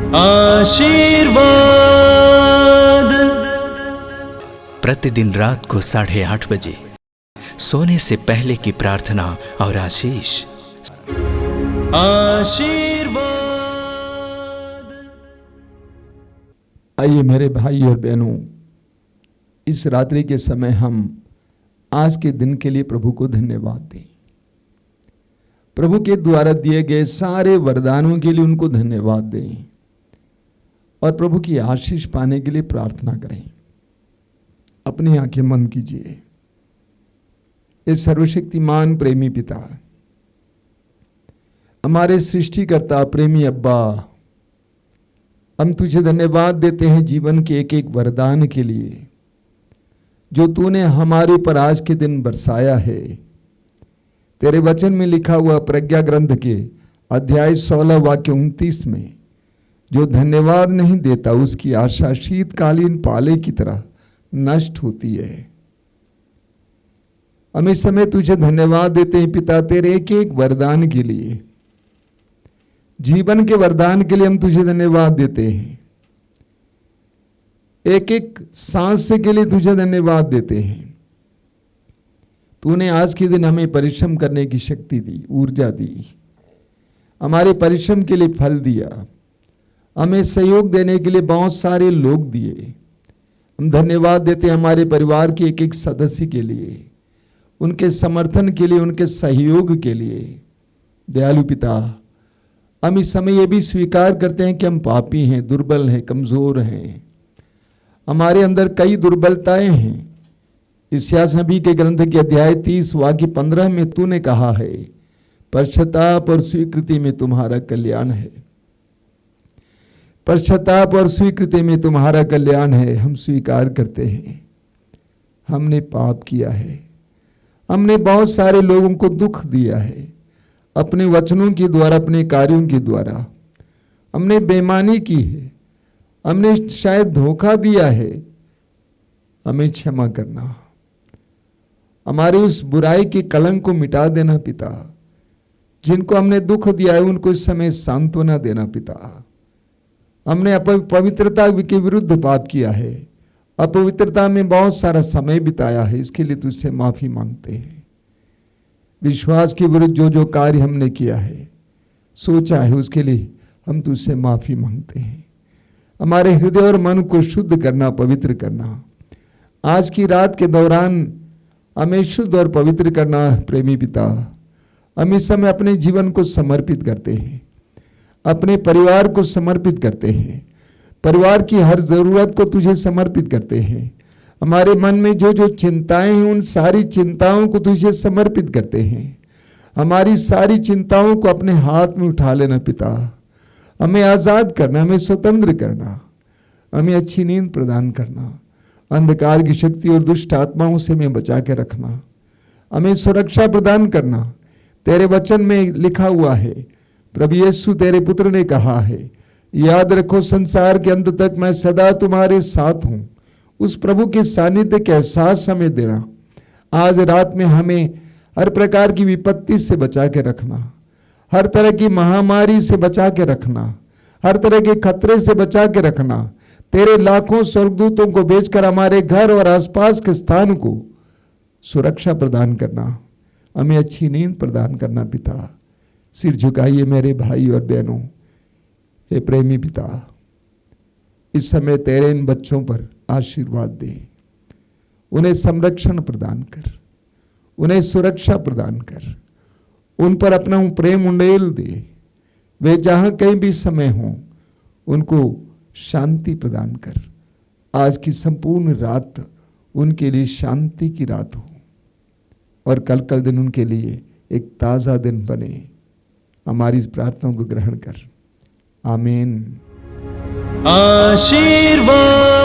आशीर्वाद। प्रतिदिन रात को 8:30 बजे सोने से पहले की प्रार्थना और आशीष। आशीर्वाद। आइए मेरे भाई और बहनों, इस रात्रि के समय हम आज के दिन के लिए प्रभु को धन्यवाद दें। प्रभु के द्वारा दिए गए सारे वरदानों के लिए उनको धन्यवाद दें और प्रभु की आशीष पाने के लिए प्रार्थना करें। अपनी आंखें बंद कीजिए। इस सर्वशक्तिमान प्रेमी पिता, हमारे सृष्टिकर्ता, प्रेमी अब्बा, हम तुझे धन्यवाद देते हैं जीवन के एक एक वरदान के लिए जो तूने हमारे ऊपर आज के दिन बरसाया है। तेरे वचन में लिखा हुआ प्रज्ञा ग्रंथ के अध्याय 16 वाक्य 29 में, जो धन्यवाद नहीं देता उसकी आशा शीतकालीन पाले की तरह नष्ट होती है। हम इस समय तुझे धन्यवाद देते हैं पिता, तेरे एक एक वरदान के लिए, जीवन के वरदान के लिए हम तुझे धन्यवाद देते हैं। एक एक सांस के लिए तुझे धन्यवाद देते हैं। तूने आज के दिन हमें परिश्रम करने की शक्ति दी, ऊर्जा दी, हमारे परिश्रम के लिए फल दिया, हमें सहयोग देने के लिए बहुत सारे लोग दिए। हम धन्यवाद देते हैं हमारे परिवार के एक एक सदस्य के लिए, उनके समर्थन के लिए, उनके सहयोग के लिए। दयालु पिता, हम इस समय ये भी स्वीकार करते हैं कि हम पापी हैं, दुर्बल हैं, कमजोर हैं, हमारे अंदर कई दुर्बलताएं हैं। इस्यास नबी के ग्रंथ के अध्याय 30 वाक्य 15 में तूने कहा है, पश्चाताप और स्वीकृति में तुम्हारा कल्याण है। पश्चाताप और स्वीकृति में तुम्हारा कल्याण है। हम स्वीकार करते हैं हमने पाप किया है, हमने बहुत सारे लोगों को दुख दिया है, अपने वचनों के द्वारा, अपने कार्यों के द्वारा हमने बेईमानी की है, हमने शायद धोखा दिया है। हमें क्षमा करना, हमारी उस बुराई के कलंक को मिटा देना पिता। जिनको हमने दुख दिया है उनको इस समय सांत्वना देना पिता। हमने अपवित्रता के विरुद्ध पाप किया है, अपवित्रता में बहुत सारा समय बिताया है, इसके लिए तुझसे माफी मांगते हैं। विश्वास के विरुद्ध जो जो कार्य हमने किया है, सोचा है, उसके लिए हम तुझसे माफी मांगते हैं। हमारे हृदय और मन को शुद्ध करना, पवित्र करना। आज की रात के दौरान हमें शुद्ध और पवित्र करना प्रेमी पिता। हम इस समय अपने जीवन को समर्पित करते हैं, अपने परिवार को समर्पित करते हैं, परिवार की हर जरूरत को तुझे समर्पित करते हैं। हमारे मन में जो जो चिंताएं हैं उन सारी चिंताओं को तुझे समर्पित करते हैं। हमारी सारी चिंताओं को अपने हाथ में उठा लेना पिता। हमें आजाद करना, हमें स्वतंत्र करना, हमें अच्छी नींद प्रदान करना, अंधकार की शक्ति और दुष्ट आत्माओं से हमें बचा के रखना, हमें सुरक्षा प्रदान करना। तेरे वचन में लिखा हुआ है, प्रभु यीशु तेरे पुत्र ने कहा है, याद रखो संसार के अंत तक मैं सदा तुम्हारे साथ हूं। उस प्रभु के सानिध्य के एहसास हमें देना। आज रात में हमें हर प्रकार की विपत्ति से बचा के रखना, हर तरह की महामारी से बचा के रखना, हर तरह के खतरे से बचा के रखना। तेरे लाखों स्वर्गदूतों को भेजकर हमारे घर और आसपास के स्थान को सुरक्षा प्रदान करना, हमें अच्छी नींद प्रदान करना पिता। सिर झुकाइए मेरे भाई और बहनों। हे प्रेमी पिता, इस समय तेरे इन बच्चों पर आशीर्वाद दे, उन्हें संरक्षण प्रदान कर, उन्हें सुरक्षा प्रदान कर, उन पर अपना प्रेम उंडेल दे। वे जहां कहीं भी समय हों उनको शांति प्रदान कर। आज की संपूर्ण रात उनके लिए शांति की रात हो और कल दिन उनके लिए एक ताज़ा दिन बने। हमारी इस प्रार्थना को ग्रहण कर। आमीन। आशीर्वाद।